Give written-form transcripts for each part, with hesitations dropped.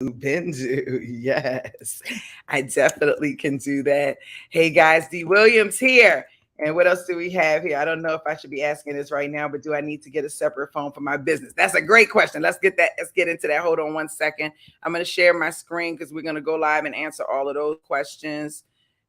Benju. Yes, I definitely can do that. Hey guys, D Williams here. And what else do we have here? I don't know if I should be asking this right now, but do I need to get a separate phone for my business? That's a great question. Let's get that. Let's get into that. Hold on one second. I'm going to share my screen because we're going to go live and answer all of those questions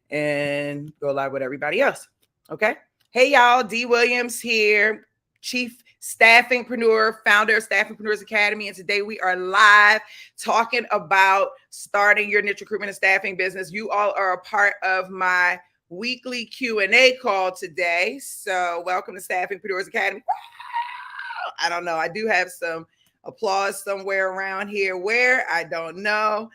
and go live with everybody else. Okay. Hey y'all, D Williams here, Chief Staffingpreneur, founder of Staffingpreneurs Academy. And today we are live talking about starting your niche recruitment and staffing business. You all are a part of my weekly Q&A call today. So welcome to Staffingpreneurs Academy. I don't know. I do have some applause somewhere around here. Where? I don't know.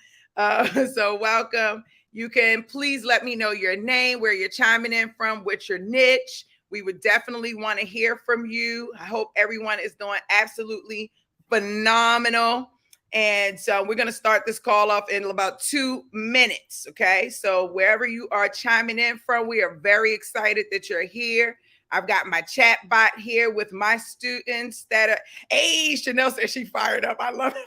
So welcome. You can please let me know your name, where you're chiming in from, what's your niche. We would definitely want to hear from you. I hope everyone is doing absolutely phenomenal. And so we're going to start this call off in about 2 minutes. Okay. So wherever you are chiming in from, we are very excited that you're here. I've got my chat bot here with my students that are, hey, Chanel said she fired up. I love it.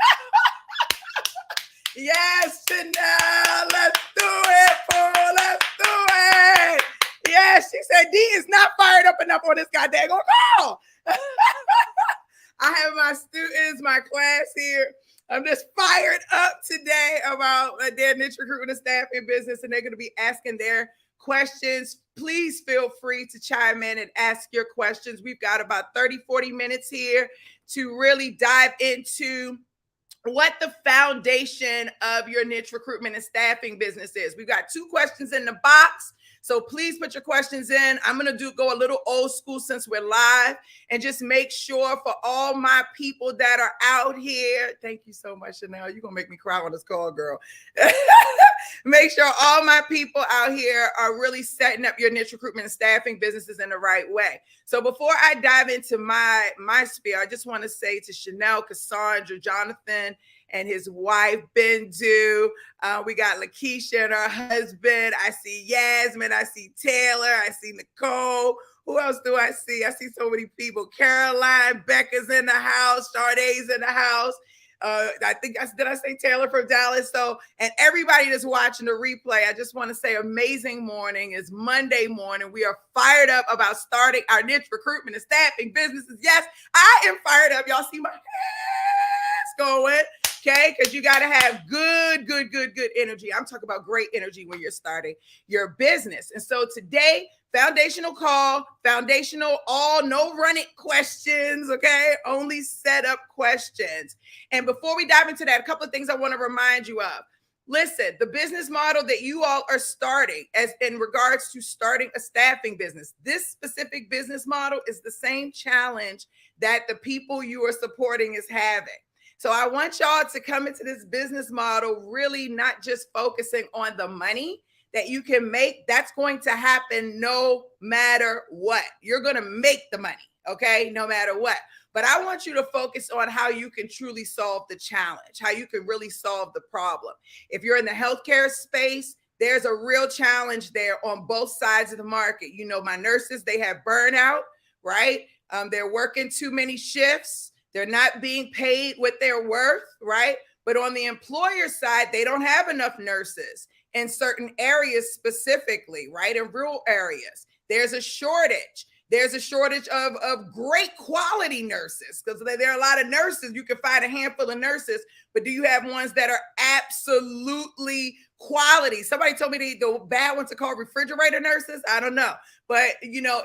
Yes, Chanel, let's do it, fool. Let's do it. Yes, she said D is not fired up enough on this goddamn call. I have my students, my class here. I'm just fired up today about their niche recruitment and staffing business, and they're going to be asking their questions. Please feel free to chime in and ask your questions. We've got about 30, 40 minutes here to really dive into what the foundation of your niche recruitment and staffing business is. We've got 2 questions in the box. So please put your questions in. I'm going to go a little old school since we're live and just make sure for all my people that are out here. Thank you so much, Chanel. You're going to make me cry on this call, girl. Make sure all my people out here are really setting up your niche recruitment and staffing businesses in the right way. So before I dive into my spiel, I just want to say to Chanel, Cassandra, Jonathan, and his wife, Benju. We got Lakeisha and her husband. I see Yasmin. I see Taylor. I see Nicole. Who else do I see? I see so many people. Caroline, Becca's in the house. Sade's in the house. I think did I say Taylor from Dallas? So, and everybody that's watching the replay, I just want to say amazing morning. It's Monday morning. We are fired up about starting our niche recruitment and staffing businesses. Yes, I am fired up. Y'all see my hands going. Okay, because you got to have good energy. I'm talking about great energy when you're starting your business. And so today, foundational call, foundational, all no run it questions, okay? Only set up questions. And before we dive into that, a couple of things I want to remind you of. Listen, the business model that you all are starting as in regards to starting a staffing business, this specific business model is the same challenge that the people you are supporting is having. So I want y'all to come into this business model really not just focusing on the money that you can make. That's going to happen no matter what. You're going to make the money, okay, no matter what. But I want you to focus on how you can truly solve the challenge, how you can really solve the problem. If you're in the healthcare space, there's a real challenge there on both sides of the market. You know, my nurses, they have burnout, right? They're working too many shifts. They're not being paid what they're worth, right? But on the employer side, they don't have enough nurses in certain areas specifically, right? In rural areas, there's a shortage. There's a shortage of great quality nurses because there are a lot of nurses. You can find a handful of nurses, but do you have ones that are absolutely quality? Somebody told me the bad ones are called refrigerator nurses. I don't know. But you know,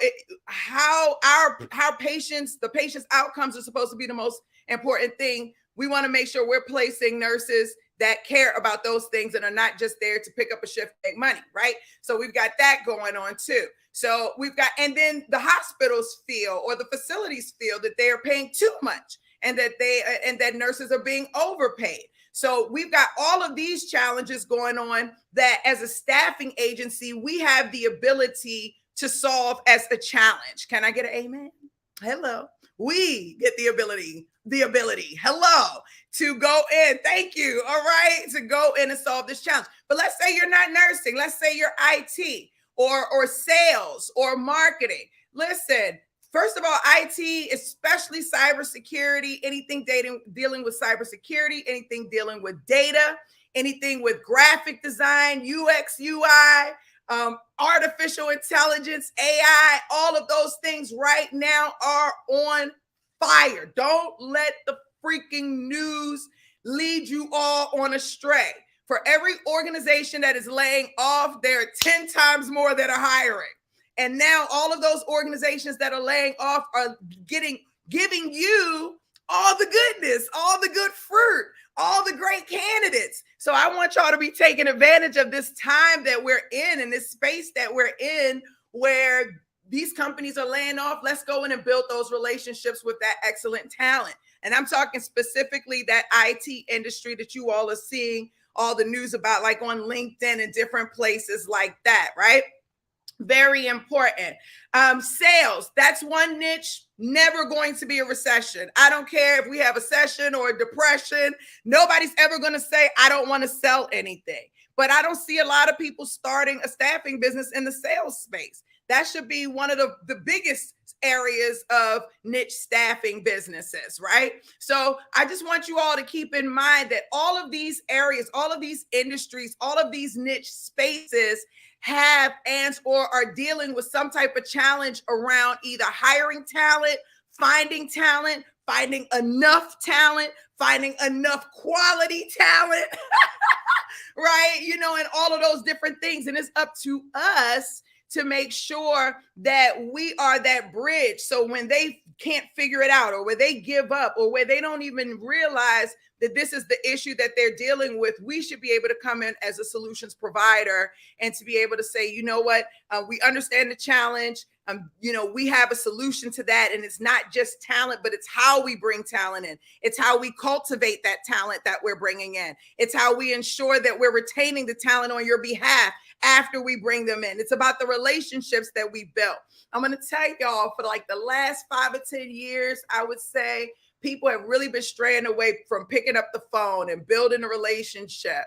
how the patient's outcomes are supposed to be the most important thing. We want to make sure we're placing nurses that care about those things and are not just there to pick up a shift, make money, right? So we've got that going on too. So we've got, and then the hospitals feel or the facilities feel that they are paying too much and that nurses are being overpaid. So we've got all of these challenges going on that as a staffing agency, we have the ability to solve as a challenge. Can I get an amen? Hello. We get the ability, hello, to go in. Thank you. All right. To go in and solve this challenge. But let's say you're not nursing. Let's say you're IT or sales or marketing. Listen, First of all, IT, especially cybersecurity, anything dealing with cybersecurity, anything dealing with data, anything with graphic design, UX, UI, artificial intelligence, AI, all of those things right now are on fire. Don't let the freaking news lead you all on astray. For every organization that is laying off, there are 10 times more that are hiring. And now all of those organizations that are laying off are giving you all the goodness, all the good fruit, all the great candidates. So I want y'all to be taking advantage of this time that we're in this space that we're in, where these companies are laying off. Let's go in and build those relationships with that excellent talent. And I'm talking specifically that IT industry that you all are seeing all the news about, like on LinkedIn and different places like that, right? Very important. Sales, that's one niche, never going to be a recession. I don't care if we have a recession or a depression. Nobody's ever going to say, I don't want to sell anything. But I don't see a lot of people starting a staffing business in the sales space. That should be one of the biggest areas of niche staffing businesses, right? So I just want you all to keep in mind that all of these areas, all of these industries, all of these niche spaces have or are dealing with some type of challenge around either hiring talent, finding enough talent, finding enough quality talent, right? You know, and all of those different things. And it's up to us to make sure that we are that bridge. So when they can't figure it out, or where they give up, or where they don't even realize that this is the issue that they're dealing with, we should be able to come in as a solutions provider and to be able to say, you know what, we understand the challenge. You know, we have a solution to that. And it's not just talent, but it's how we bring talent in. It's how we cultivate that talent that we're bringing in. It's how we ensure that we're retaining the talent on your behalf after we bring them in. It's about the relationships that we built. I'm going to tell y'all, for like the last 5 or 10 years, I would say people have really been straying away from picking up the phone and building a relationship,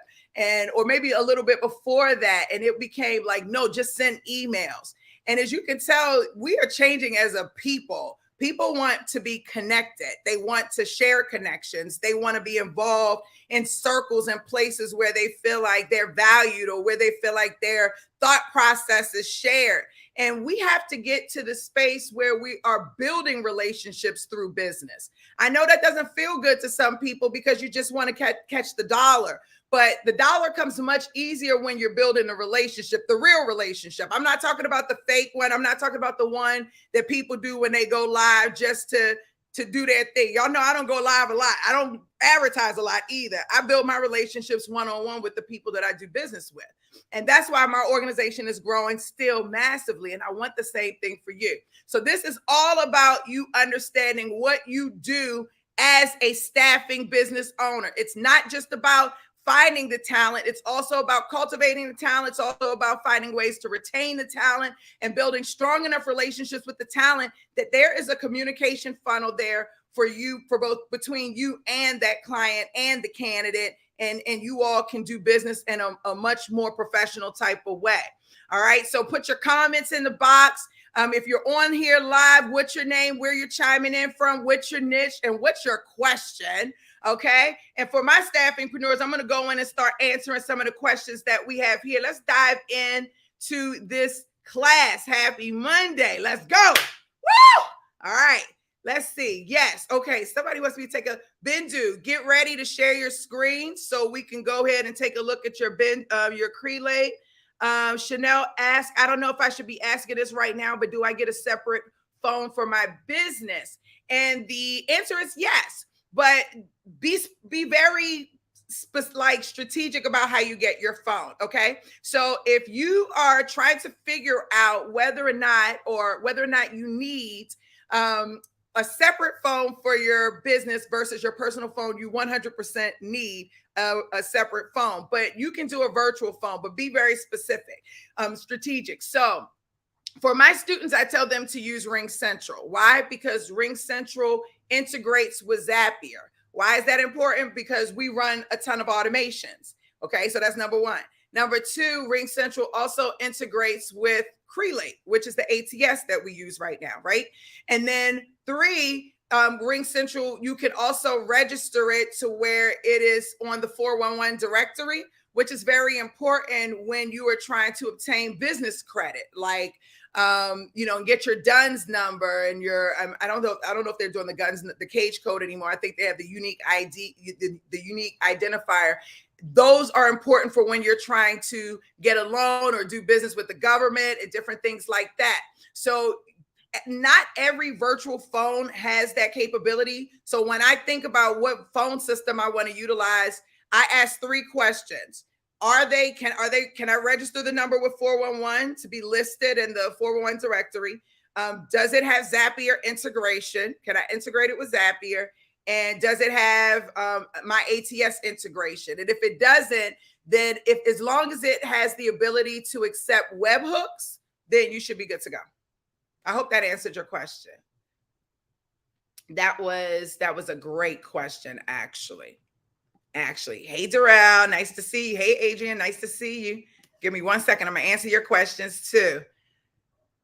or maybe a little bit before that. And it became like, no, just send emails. And as you can tell, we are changing as a people. People want to be connected. They want to share connections. They want to be involved in circles and places where they feel like they're valued, or where they feel like their thought process is shared. And we have to get to the space where we are building relationships through business. I know that doesn't feel good to some people because you just want to catch the dollar. But the dollar comes much easier when you're building a relationship, the real relationship. I'm not talking about the fake one. I'm not talking about the one that people do when they go live just to do their thing. Y'all know I don't go live a lot. I don't advertise a lot either. I build my relationships one-on-one with the people that I do business with. And that's why my organization is growing still massively. And I want the same thing for you. So this is all about you understanding what you do as a staffing business owner. It's not just about finding the talent. It's also about cultivating the talent. It's also about finding ways to retain the talent and building strong enough relationships with the talent that there is a communication funnel there for you, for both between you and that client and the candidate. And you all can do business in a much more professional type of way. All right. So put your comments in the box. If you're on here live, what's your name, where you're chiming in from, what's your niche, and what's your question? Okay. And for my staffingpreneurs, I'm going to go in and start answering some of the questions that we have here. Let's dive in to this class. Happy Monday. Let's go. Woo! All right. Let's see. Yes. Okay. Somebody wants me to take a Bindu. Get ready to share your screen so we can go ahead and take a look at your Crelate. Chanel asked, I don't know if I should be asking this right now, but do I get a separate phone for my business? And the answer is yes. But be very strategic about how you get your phone. Okay. So if you are trying to figure out whether or not you need a separate phone for your business versus your personal phone, you 100% need a separate phone, but you can do a virtual phone, but be very specific, strategic. So for my students, I tell them to use RingCentral. Why? Because RingCentral integrates with Zapier. Why is that important? Because we run a ton of automations. Okay, so that's number one. Number two, RingCentral also integrates with Crelate, which is the ATS that we use right now, right? And then three, RingCentral, you can also register it to where it is on the 411 directory, which is very important when you are trying to obtain business credit, like get your DUNS number and your I don't know if they're doing the cage code anymore. I think they have the unique ID, the unique identifier. Those are important for when you're trying to get a loan or do business with the government and different things like that. So not every virtual phone has that capability. So when I think about what phone system I want to utilize, I ask three questions. Can I register the number with 411 to be listed in the 411 directory? Does it have Zapier integration? Can I integrate it with Zapier? And does it have my ATS integration? And if it doesn't, then as long as it has the ability to accept webhooks, then you should be good to go. I hope that answered your question. That was a great question, actually. Hey, Darrell, nice to see you. Hey, Adrian, nice to see you. Give me 1 second. I'm going to answer your questions too.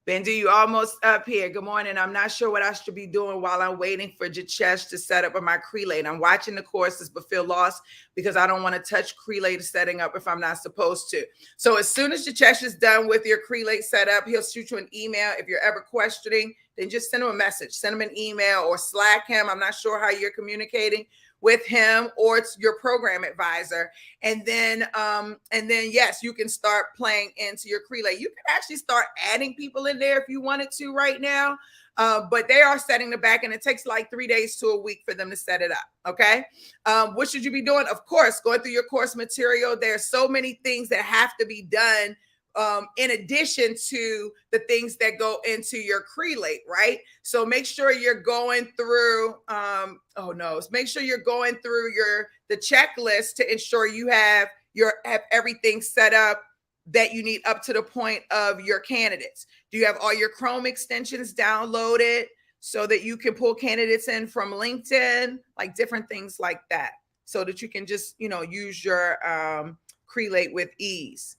Bendy, you almost up here. Good morning. I'm not sure what I should be doing while I'm waiting for Jachesh to set up my Crelate. I'm watching the courses, but feel lost because I don't want to touch Crelate setting up if I'm not supposed to. So as soon as Jachesh is done with your Crelate setup, he'll shoot you an email. If you're ever questioning, then just send him a message. Send him an email or Slack him. I'm not sure how you're communicating with him, or it's your program advisor. And then yes, you can start playing into your Crelate. You can actually start adding people in there if you wanted to right now. But they are setting the back, and it takes like 3 days to a week for them to set it up. Okay. What should you be doing? Of course, going through your course material. There's so many things that have to be done in addition to the things that go into your Crelate, right? So make sure you're going through, make sure you're going through the checklist to ensure you have everything set up that you need up to the point of your candidates. Do you have all your Chrome extensions downloaded so that you can pull candidates in from LinkedIn, like different things like that, so that you can just, use your Crelate with ease.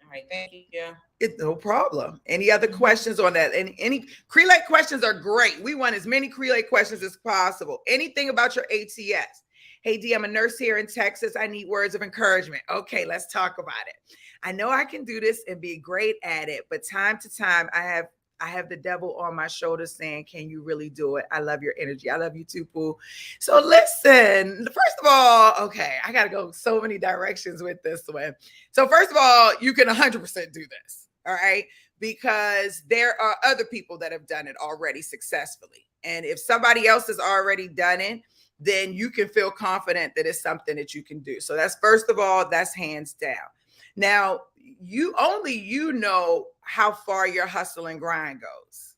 All right, thank you. Yeah, it's no problem. Any other questions on that? And any Crelate questions are great. We want as many Crelate questions as possible. Anything about your ATS? Hey, D, I'm a nurse here in Texas. I need words of encouragement. Okay, let's talk about it. I know I can do this and be great at it, but time to time I have the devil on my shoulder saying, can you really do it? I love your energy. I love you too, Pooh. So listen, first of all, okay, I got to go so many directions with this one. So first of all, you can 100% do this, all right? Because there are other people that have done it already successfully. And if somebody else has already done it, then you can feel confident that it's something that you can do. So that's, first of all, that's hands down. Now, you know how far your hustle and grind goes.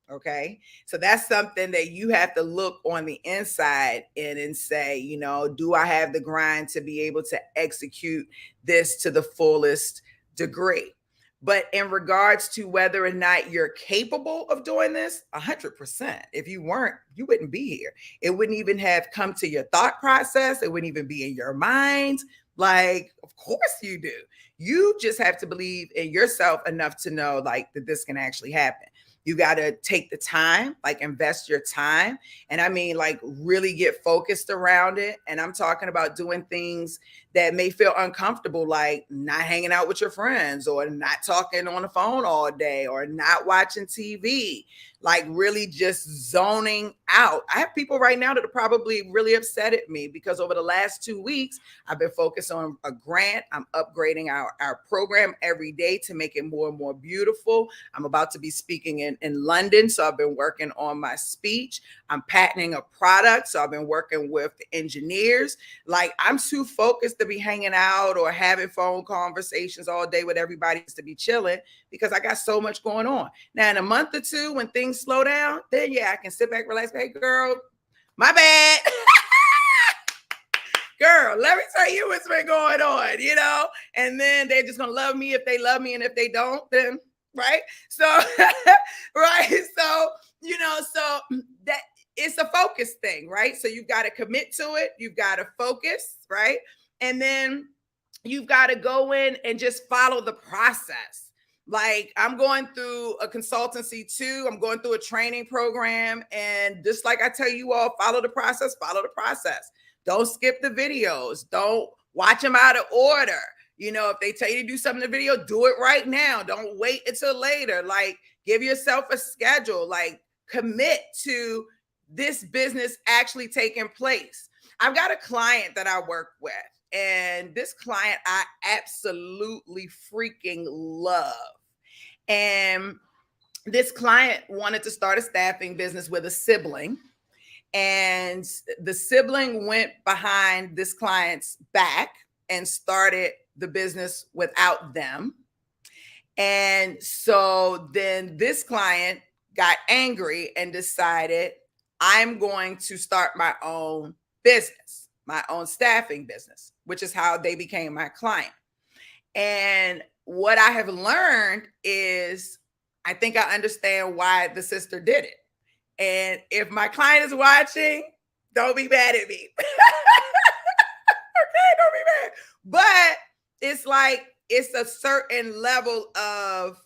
Okay. So that's something that you have to look on the inside and say, do I have the grind to be able to execute this to the fullest degree? But in regards to whether or not you're capable of doing this, 100%. If you weren't, you wouldn't be here. It wouldn't even have come to your thought process. It wouldn't even be in your mind. Like, of course you do. You just have to believe in yourself enough to know like that this can actually happen. You got to take the time, like invest your time. And I mean, like really get focused around it. And I'm talking about doing things that may feel uncomfortable, like not hanging out with your friends or not talking on the phone all day or not watching TV, like really just zoning out. I have people right now that are probably really upset at me because over the last 2 weeks, I've been focused on a grant. I'm upgrading our program every day to make it more and more beautiful. I'm about to be speaking in London. So I've been working on my speech. I'm patenting a product. So I've been working with the engineers. Like I'm too focused to be hanging out or having phone conversations all day with everybody to be chilling because I got so much going on. Now in a month or two, when things slow down, then yeah, I can sit back, relax. Hey girl, my bad. Girl, let me tell you what's been going on, and then they're just going to love me if they love me. And if they don't, then right. So, right. So, so that it's a focus thing, right? So you've got to commit to it. You've got to focus, right? And then you've got to go in and just follow the process. Like, I'm going through a consultancy too. I'm going through a training program. And just like I tell you all, follow the process, follow the process. Don't skip the videos. Don't watch them out of order. You know, if they tell you to do something in the video, do it right now. Don't wait until later. Like, give yourself a schedule. Like, commit to this business actually taking place. I've got a client that I work with, and this client I absolutely freaking love. And this client wanted to start a staffing business with a sibling. And the sibling went behind this client's back and started the business without them. And so then this client got angry and decided, I'm going to start my own business, my own staffing business, which is how they became my client. And what I have learned is, I think I understand why the sister did it. And if my client is watching, don't be mad at me. Okay, don't be mad. But it's like, it's a certain level of,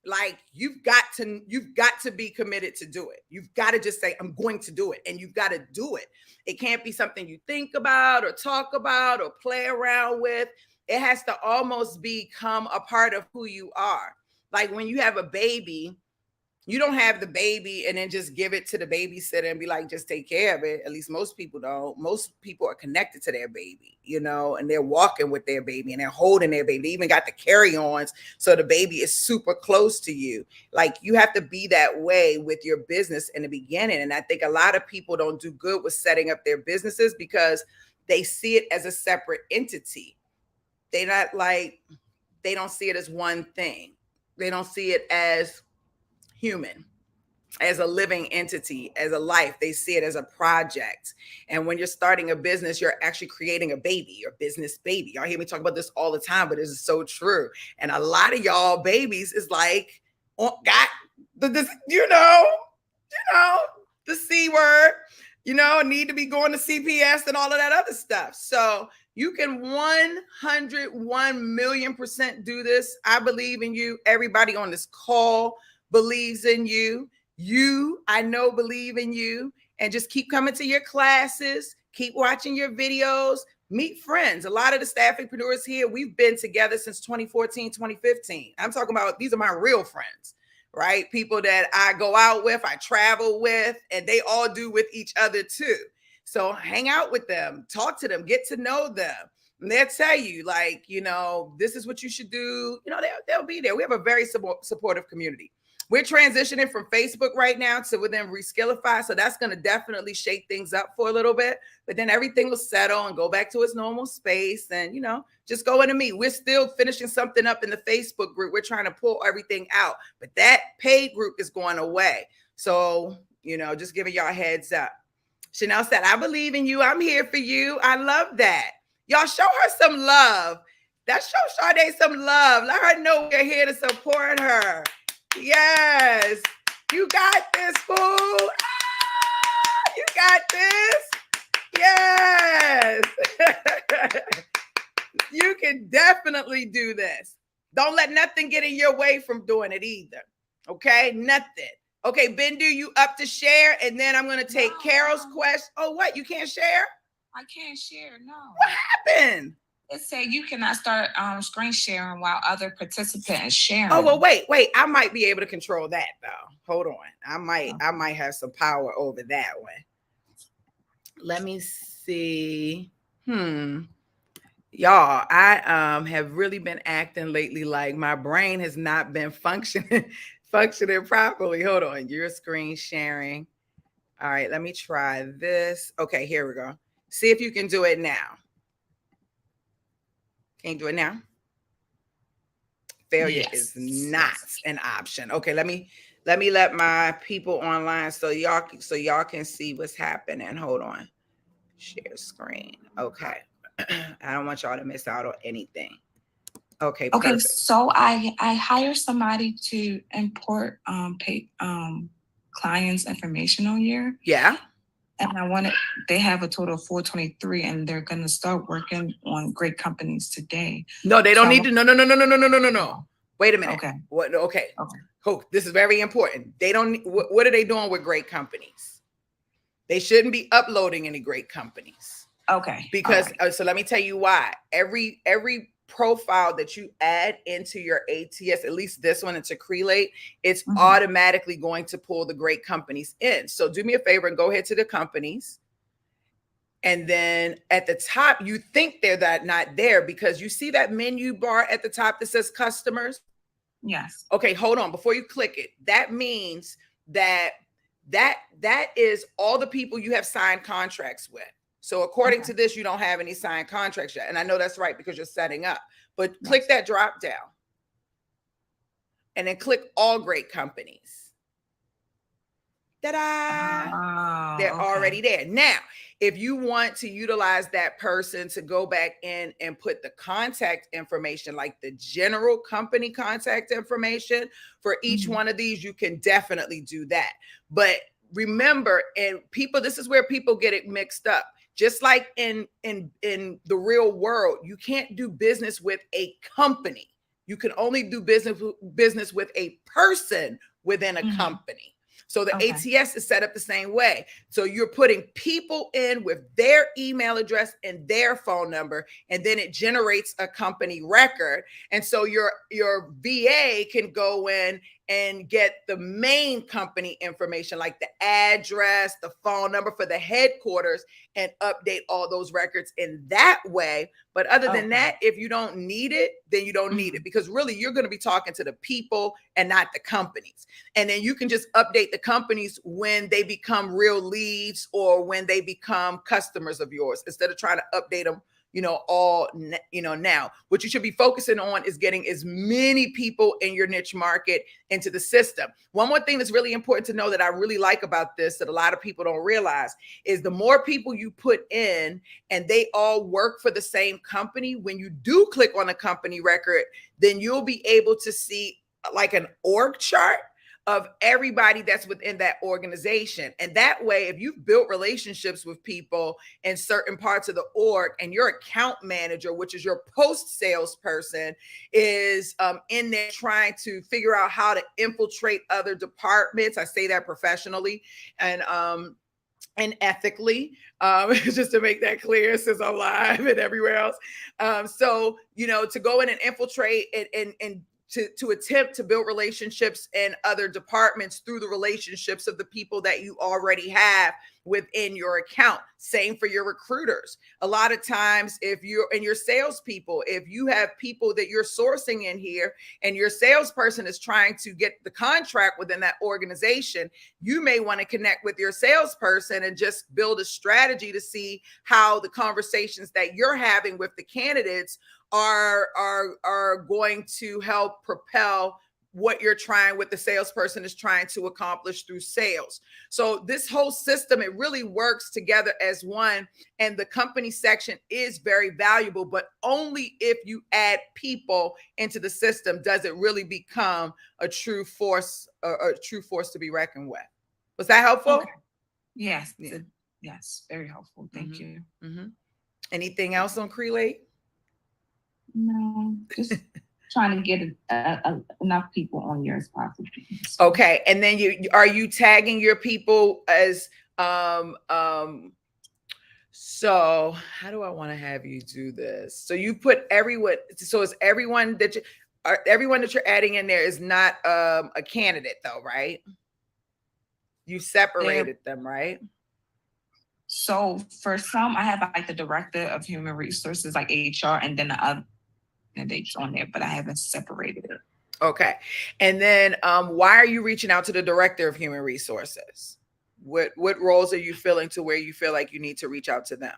like, you've got to be committed to do it. You've got to just say, I'm going to do it. And you've got to do it. It can't be something you think about or talk about or play around with. It has to almost become a part of who you are. Like, when you have a baby, you don't have the baby and then just give it to the babysitter and be like, just take care of it. At least most people don't. Most people are connected to their baby, you know, and they're walking with their baby and they're holding their baby. They even got the carry-ons, so the baby is super close to you. Like, you have to be that way with your business in the beginning. And I think a lot of people don't do good with setting up their businesses because they see it as a separate entity. They don't see it as one thing. They don't see it as human, as a living entity, as a life. They see it as a project. And when you're starting a business, you're actually creating a baby, your business baby. Y'all hear me talk about this all the time, but this is so true. And a lot of y'all babies is like, got the the C word, need to be going to CPS and all of that other stuff. So you can 101 million% do this. I believe in you. Everybody on this call believes in you. I know, believe in you. And just keep coming to your classes, keep watching your videos, meet friends. A lot of the staffingpreneurs here, we've been together since 2014, 2015. I'm talking about, these are my real friends, right? People that I go out with, I travel with, and they all do with each other too. So hang out with them, talk to them, get to know them. And they'll tell you, like, this is what you should do. They'll be there. We have a very supportive community. We're transitioning from Facebook right now to within Reskillify. So that's going to definitely shake things up for a little bit, but then everything will settle and go back to its normal space and, just go into me. We're still finishing something up in the Facebook group. We're trying to pull everything out, but that paid group is going away. So, just giving y'all a heads up. Chanel said, I believe in you. I'm here for you. I love that. Y'all show her some love. Show Sade some love. Let her know we're here to support her. Yes, you got this, fool. You got this. Yes. You can definitely do this. Don't let nothing get in your way from doing it either. Okay, nothing. Okay, Bindu, you up to share? And then I'm going to take Carol's question. Oh, what? You can't share? I can't share, no. What happened? It said you cannot start screen sharing while other participants sharing. Oh, well, wait. I might be able to control that though. Hold on. I might have some power over that one. Let me see. Y'all, I have really been acting lately like my brain has not been functioning properly. Hold on. You're screen sharing. All right, let me try this. Okay, here we go. See if you can do it now. Can you do it now? Failure is not an option. Okay, let me let my people online so y'all can see what's happening. Hold on. Share screen. Okay. I don't want y'all to miss out on anything. Okay, perfect. So I hire somebody to import clients' information on here. Yeah. And they have a total of 423, and they're going to start working on great companies today. No, they don't need to. No. Wait a minute. Okay. What? Okay. Oh, this is very important. They don't. What are they doing with great companies? They shouldn't be uploading any great companies. Okay. Because so let me tell you why. Every profile that you add into your ATS, at least this one into Crelate, it's automatically going to pull the great companies in. So do me a favor and go ahead to the companies. And then at the top, you think they're not there because you see that menu bar at the top that says customers. Yes. Okay, hold on. Before you click it, that means that is all the people you have signed contracts with. So according to this, you don't have any signed contracts yet. And I know that's right because you're setting up. But click that drop down. And then click all great companies. Ta-da! They're already there. Now, if you want to utilize that person to go back in and put the contact information, like the general company contact information for each one of these, you can definitely do that. But remember, and people, this is where people get it mixed up. Just like in the real world, you can't do business with a company. You can only do business with a person within a company. So the ATS is set up the same way. So you're putting people in with their email address and their phone number, and then it generates a company record. And so your VA can go in and get the main company information, like the address, the phone number for the headquarters, and update all those records in that way. But other than that, if you don't need it, then you don't need it, because really you're going to be talking to the people and not the companies. And then you can just update the companies when they become real leads or when they become customers of yours, instead of trying to update them now. What you should be focusing on is getting as many people in your niche market into the system. One more thing that's really important to know that I really like about this, that a lot of people don't realize, is the more people you put in and they all work for the same company, when you do click on a company record, then you'll be able to see like an org chart of everybody that's within that organization. And that way, if you've built relationships with people in certain parts of the org, and your account manager, which is your post-sales person, is in there trying to figure out how to infiltrate other departments, I say that professionally and ethically, just to make that clear, since I'm live and everywhere else. So, to go in and infiltrate and to attempt to build relationships in other departments through the relationships of the people that you already have within your account. Same for your recruiters. A lot of times, if you're in your salespeople, if you have people that you're sourcing in here and your salesperson is trying to get the contract within that organization, you may want to connect with your salesperson and just build a strategy to see how the conversations that you're having with the candidates are going to help propel what the salesperson is trying to accomplish through sales. So this whole system, it really works together as one, and the company section is very valuable, but only if you add people into the system does it really become a true force to be reckoned with. Was that helpful? Okay. Yes. Yeah. Yes. Very helpful. Thank you. Anything else on Crelate? No, just trying to get enough people on here as possible. Okay, and then are you tagging your people as so how do I want to have you do this? So you put everyone. So is everyone that you're adding in there is not a candidate though, right? You separated them, right? So for some, I have like the director of human resources, like HR, and then the other candidates on there, but I haven't separated it. Okay. And then why are you reaching out to the director of human resources? What roles are you filling to where you feel like you need to reach out to them?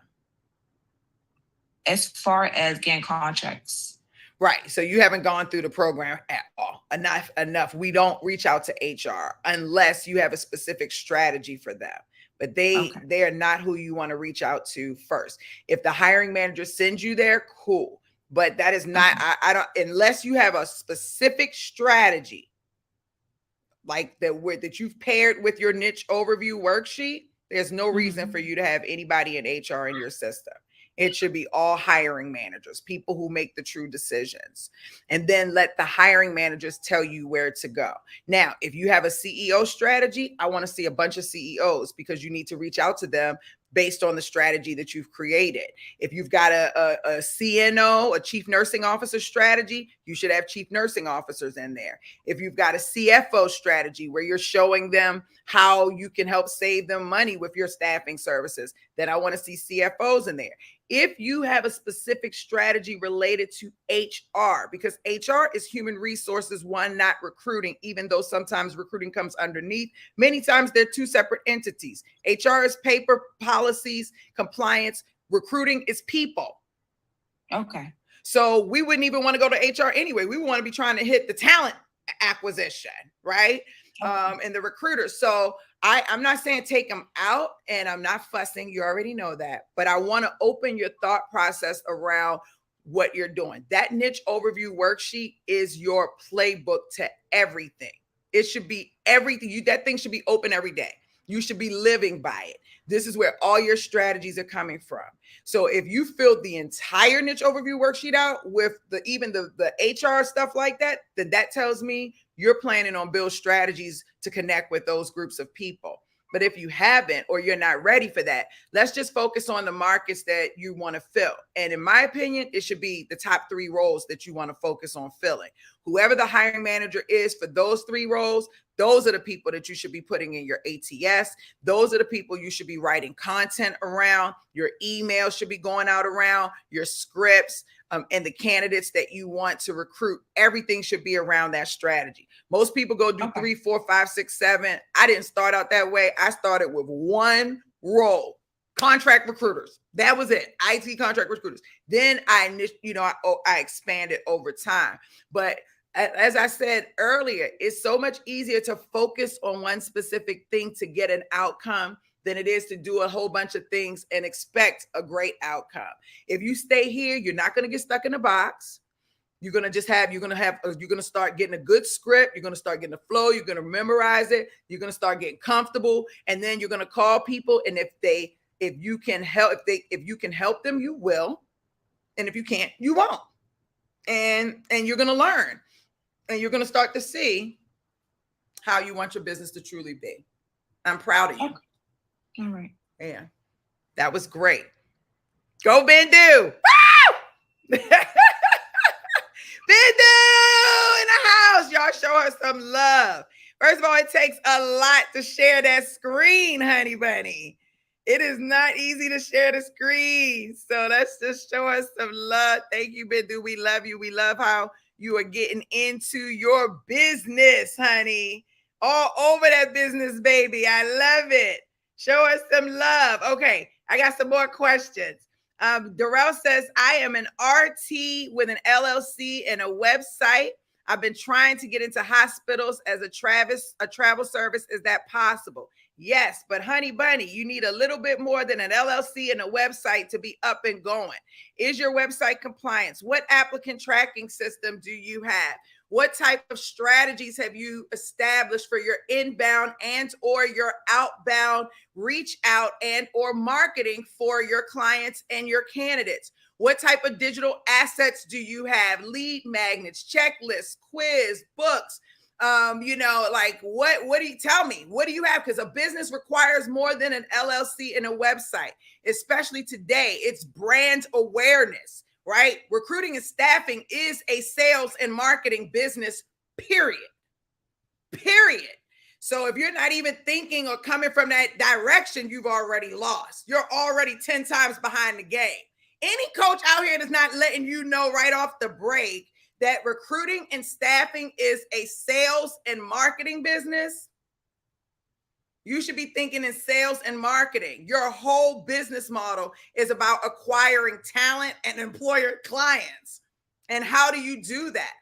As far as getting contracts. Right. So you haven't gone through the program at all. Enough. We don't reach out to HR unless you have a specific strategy for them. But they are not who you want to reach out to first. If the hiring manager sends you there, cool. But that is not, I don't, unless you have a specific strategy like that you've paired with your niche overview worksheet, There's no reason for you to have anybody in HR in your system. It should be all hiring managers, people who make the true decisions, and then let the hiring managers tell you where to go. Now, if you have a CEO strategy, I want to see a bunch of CEOs, because you need to reach out to them based on the strategy that you've created. If you've got a CNO, a chief nursing officer strategy, you should have chief nursing officers in there. If you've got a CFO strategy where you're showing them how you can help save them money with your staffing services, then I want to see CFOs in there. If you have a specific strategy related to HR, because HR is human resources, one, not recruiting, even though sometimes recruiting comes underneath. Many times they're two separate entities. HR is paper, policies, compliance. Recruiting is people. Okay. So we wouldn't even want to go to HR anyway. We want to be trying to hit the talent acquisition, right? And the recruiters. So I'm not saying take them out, and I'm not fussing. You already know that. But I want to open your thought process around what you're doing. That niche overview worksheet is your playbook to everything. It should be everything. That thing should be open every day. You should be living by it. This is where all your strategies are coming from. So if you filled the entire niche overview worksheet out with even the HR stuff like that, then that tells me you're planning on build strategies to connect with those groups of people. But if you haven't, or you're not ready for that, let's just focus on the markets that you want to fill. And in my opinion, it should be the top 3 roles that you want to focus on filling. Whoever the hiring manager is for those 3 roles, those are the people that you should be putting in your ATS. Those are the people you should be writing content around. Your email should be going out around, your scripts, and the candidates that you want to recruit. Everything should be around that strategy. Most people go do 3, 4, 5, 6, 7. I didn't start out that way. I started with 1 role, contract recruiters. That was it. IT contract recruiters. Then I expanded over time. But as I said earlier, it's so much easier to focus on one specific thing to get an outcome than it is to do a whole bunch of things and expect a great outcome. If you stay here, you're not going to get stuck in a box. You're going to start getting a good script. You're going to start getting a flow. You're going to memorize it. You're going to start getting comfortable. And then you're going to call people. And if you can help them, you will. And if you can't, you won't. And you're going to learn. And you're going to start to see how you want your business to truly be. I'm proud of you. Okay. All right. Yeah. That was great. Go Bindu. Woo! Bindu in the house. Y'all show her some love. First of all, it takes a lot to share that screen, honey bunny. It is not easy to share the screen. So let's just show us some love. Thank you, Bindu. We love you. We love how you are getting into your business, honey. All over that business, baby. I love it. Show us some love. Okay, I got some more questions. Darrell says, I am an RT with an LLC and a website. I've been trying to get into hospitals as a travel service. Is that possible? Yes, but honey bunny, you need a little bit more than an LLC and a website to be up and going. Is your website compliance? What applicant tracking system do you have? What type of strategies have you established for your inbound and or your outbound reach out and or marketing for your clients and your candidates? What type of digital assets do you have? Lead magnets, checklists, quiz, books. What do you tell me? What do you have? Because a business requires more than an LLC and a website, especially today. It's brand awareness. Right? Recruiting and staffing is a sales and marketing business, period. So if you're not even thinking or coming from that direction, you've already lost. You're already 10 times behind the game. Any coach out here that's not letting you know right off the break that recruiting and staffing is a sales and marketing business, you should be thinking in sales and marketing. Your whole business model is about acquiring talent and employer clients. And how do you do that?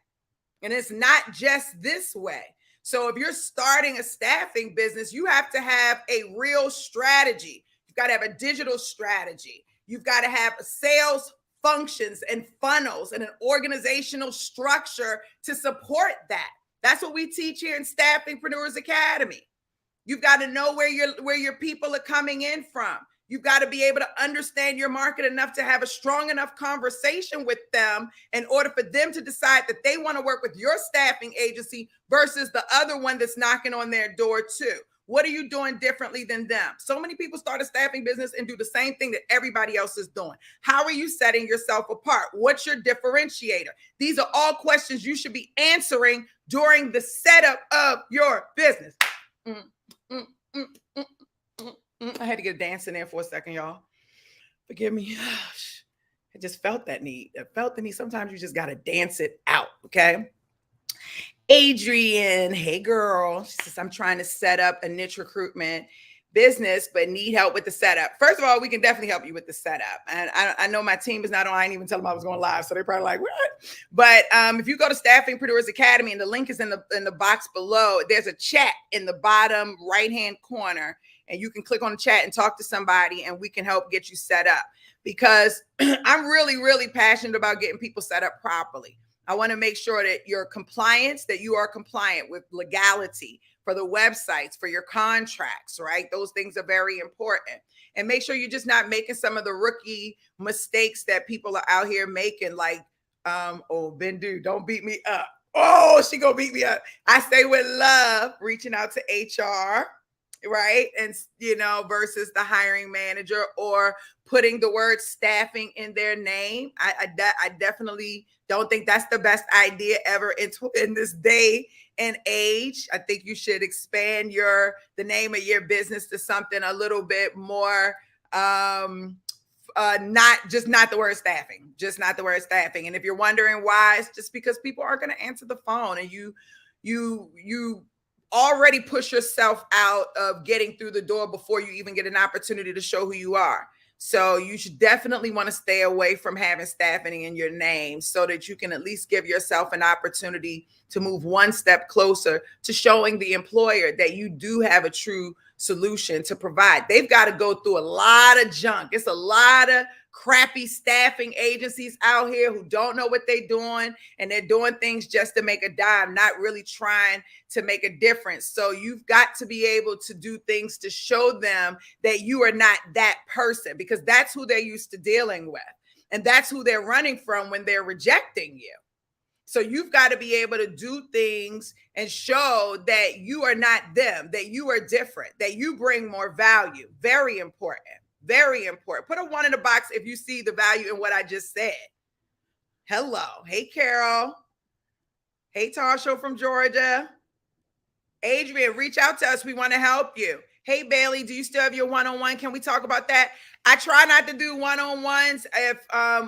And it's not just this way. So if you're starting a staffing business, you have to have a real strategy. You've got to have a digital strategy. You've got to have sales functions and funnels and an organizational structure to support that. That's what we teach here in Staffingpreneurs Academy. You've got to know where your people are coming in from. You've got to be able to understand your market enough to have a strong enough conversation with them in order for them to decide that they want to work with your staffing agency versus the other one that's knocking on their door too. What are you doing differently than them? So many people start a staffing business and do the same thing that everybody else is doing. How are you setting yourself apart? What's your differentiator? These are all questions you should be answering during the setup of your business. I had to get a dance in there for a second, y'all. Forgive me. I just felt that need. I felt the need. Sometimes you just got to dance it out, okay? Adrian, hey girl. She says, I'm trying to set up a niche recruitment business, but need help with the setup. First of all, we can definitely help you with the setup. And I know my team is not on. I didn't even tell them I was going live. So they're probably like, what? But if you go to Staffingpreneurs Academy, and the link is in the box below, there's a chat in the bottom right-hand corner. And you can click on the chat and talk to somebody, and we can help get you set up, because I'm really, really passionate about getting people set up properly. I want to make sure that your compliance, that you are compliant with legality for the websites, for your contracts, right? Those things are very important. And make sure you're just not making some of the rookie mistakes that people are out here making, like, oh, Bendu, don't beat me up. Oh, she gonna beat me up. I say with love, reaching out to HR, right? And, versus the hiring manager, or putting the word staffing in their name. I definitely don't think that's the best idea ever in this day and age. I think you should expand the name of your business to something a little bit more, not the word staffing, just not the word staffing. And if you're wondering why, it's just because people aren't going to answer the phone, and you already push yourself out of getting through the door before you even get an opportunity to show who you are. So you should definitely want to stay away from having staffing in your name, so that you can at least give yourself an opportunity to move one step closer to showing the employer that you do have a true solution to provide. They've got to go through a lot of junk. It's a lot of crappy staffing agencies out here who don't know what they're doing, and they're doing things just to make a dime, not really trying to make a difference. So you've got to be able to do things to show them that you are not that person, because that's who they're used to dealing with, and that's who they're running from when they're rejecting you. So you've got to be able to do things and show that you are not them, that you are different, that you bring more value. Very important. Very important. Put a 1 in the box if you see the value in what I just said. Hello. Hey, Carol. Hey, Tarsha from Georgia. Adrian, reach out to us. We want to help you. Hey, Bailey, do you still have your one-on-one? Can we talk about that? I try not to do one-on-ones, if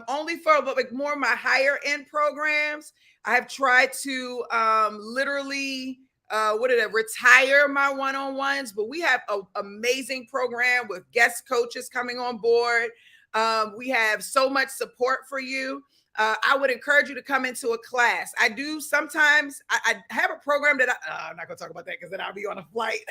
only for like more of my higher end programs. I have tried to literally retire my one-on-ones, but we have an amazing program with guest coaches coming on board. We have so much support for you. I would encourage you to come into a class. I do sometimes. I have a program that I'm not going to talk about that, because then I'll be on a flight.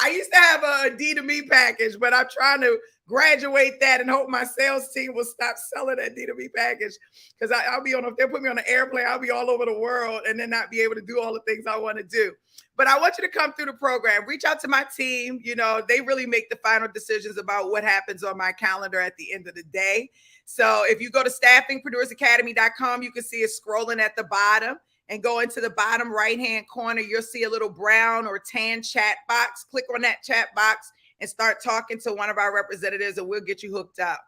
I used to have a D2Me package, but I'm trying to graduate that and hope my sales team will stop selling that D2Me package, because I'll be if they put me on an airplane, I'll be all over the world and then not be able to do all the things I want to do. But I want you to come through the program. Reach out to my team. They really make the final decisions about what happens on my calendar at the end of the day. So if you go to staffingpreneursacademy.com, you can see it scrolling at the bottom. And go into the bottom right-hand corner, you'll see a little brown or tan chat box. Click on that chat box and start talking to one of our representatives, and we'll get you hooked up.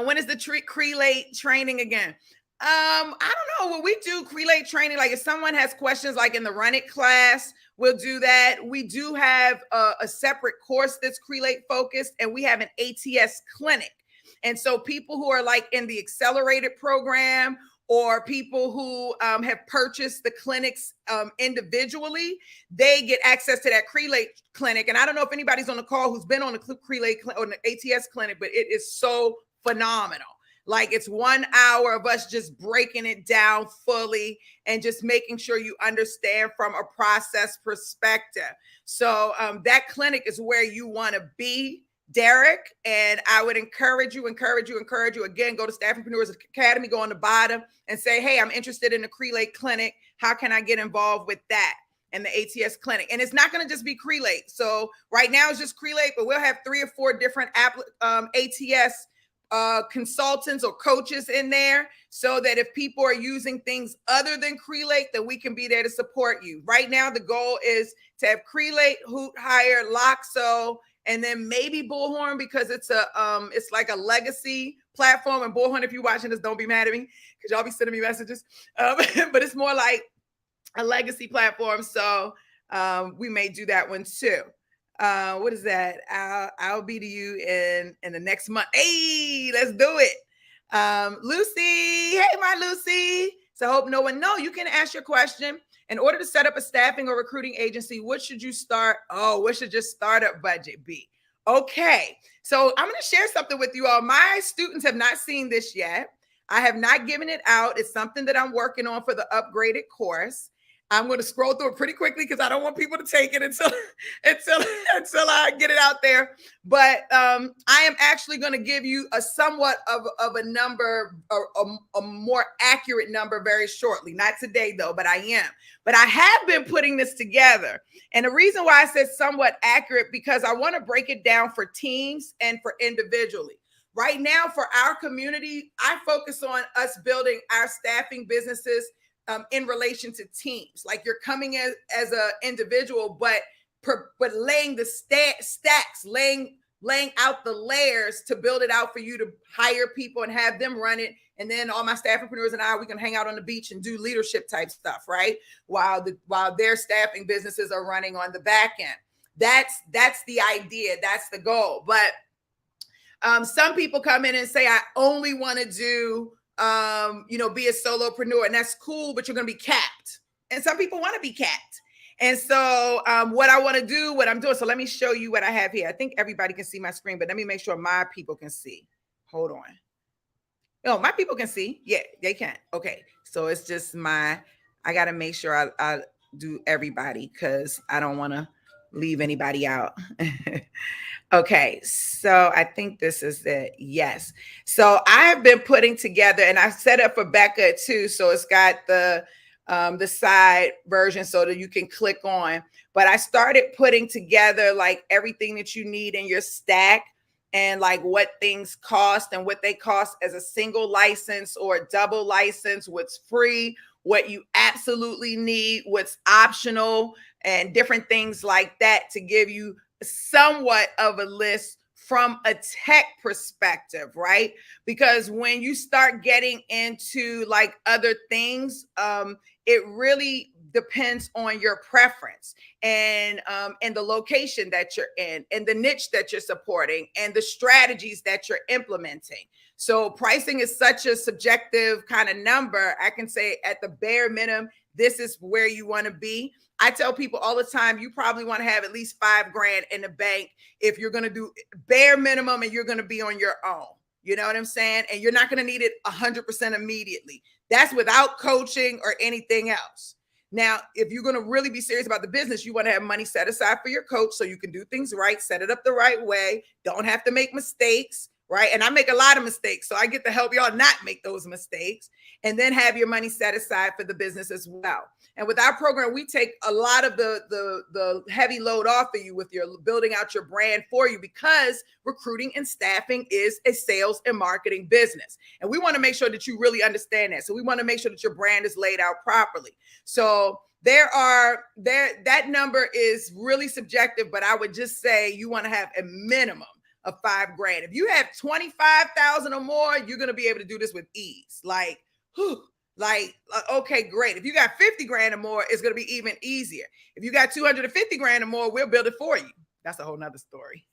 When is the Crelate training again? I don't know. When we do Crelate training, like if someone has questions, like in the Run It class, we'll do that. We do have a separate course that's Crelate focused, and we have an ATS clinic. And so people who are like in the accelerated program, or people who have purchased the clinics individually, they get access to that Crelate clinic. And I don't know if anybody's on the call who's been on the Crelate or the ATS clinic, but it is so phenomenal. Like, it's 1 hour of us just breaking it down fully and just making sure you understand from a process perspective. So that clinic is where you want to be, Derek, and I would encourage you again, go to Staffingpreneurs Academy, go on the bottom and say, hey, I'm interested in the Crelate clinic. How can I get involved with that? and the ATS clinic. And it's not going to just be Crelate. So right now it's just Crelate, but we'll have 3 or 4 different ATS consultants or coaches in there, so that if people are using things other than Crelate, then we can be there to support you. Right now, the goal is to have Crelate, Hoot Hire, Loxo, and then maybe Bullhorn, because it's like a legacy platform. And Bullhorn, if you're watching this, don't be mad at me because y'all be sending me messages. But it's more like a legacy platform. So we may do that one too. What is that? I'll be to you in the next month. Hey, let's do it. Lucy, hey, my Lucy. So I hope no one know. You can ask your question. In order to set up a staffing or recruiting agency, what should you start? Oh, what should your startup budget be? Okay, so I'm going to share something with you all. My students have not seen this yet. I have not given it out. It's something that I'm working on for the upgraded course. I'm going to scroll through it pretty quickly because I don't want people to take it until I get it out there. But I am actually going to give you a somewhat of a number, a more accurate number very shortly. Not today, though, but I am. But I have been putting this together. And the reason why I said somewhat accurate, because I want to break it down for teams and for individually. Right now, for our community, I focus on us building our staffing businesses in relation to teams. Like, you're coming as an individual, but laying the stacks, laying out the layers to build it out for you to hire people and have them run it. And then all my staffingpreneurs and I, we can hang out on the beach and do leadership type stuff, right? While their staffing businesses are running on the back end. That's the idea. That's the goal. But some people come in and say, I only want to do be a solopreneur, and that's cool, but you're going to be capped. And some people want to be capped. And so what I want to do, what I'm doing, so let me show you what I have here. I think everybody can see my screen, but let me make sure my people can see. Hold on. Oh, my people can see. Yeah, they can. Okay. So it's just I got to make sure I do everybody because I don't want to leave anybody out. Okay, so I think this is it. Yes. So I have been putting together, and I set up for Becca too. So it's got the side version so that you can click on. But I started putting together like everything that you need in your stack, and like what things cost and what they cost as a single license or a double license, what's free, what you absolutely need, what's optional, and different things like that to give you somewhat of a list from a tech perspective, right? Because when you start getting into like other things, it really depends on your preference and the location that you're in and the niche that you're supporting and the strategies that you're implementing. So pricing is such a subjective kind of number. I can say at the bare minimum, this is where you want to be. I tell people all the time, you probably want to have at least $5,000 in the bank if you're going to do bare minimum and you're going to be on your own. You know what I'm saying? And you're not going to need it 100% immediately. That's without coaching or anything else. Now, if you're going to really be serious about the business, you want to have money set aside for your coach so you can do things right, set it up the right way, don't have to make mistakes, right? And I make a lot of mistakes, so I get to help y'all not make those mistakes, and then have your money set aside for the business as well. And with our program, we take a lot of the heavy load off of you with your building out your brand for you, because recruiting and staffing is a sales and marketing business. And we want to make sure that you really understand that. So we want to make sure that your brand is laid out properly. So that number is really subjective, but I would just say you want to have a minimum of $5,000. If you have 25,000 or more, you're going to be able to do this with ease. Okay, great. If you got 50,000 or more, it's going to be even easier. If you got 250,000 or more, we'll build it for you. That's a whole nother story.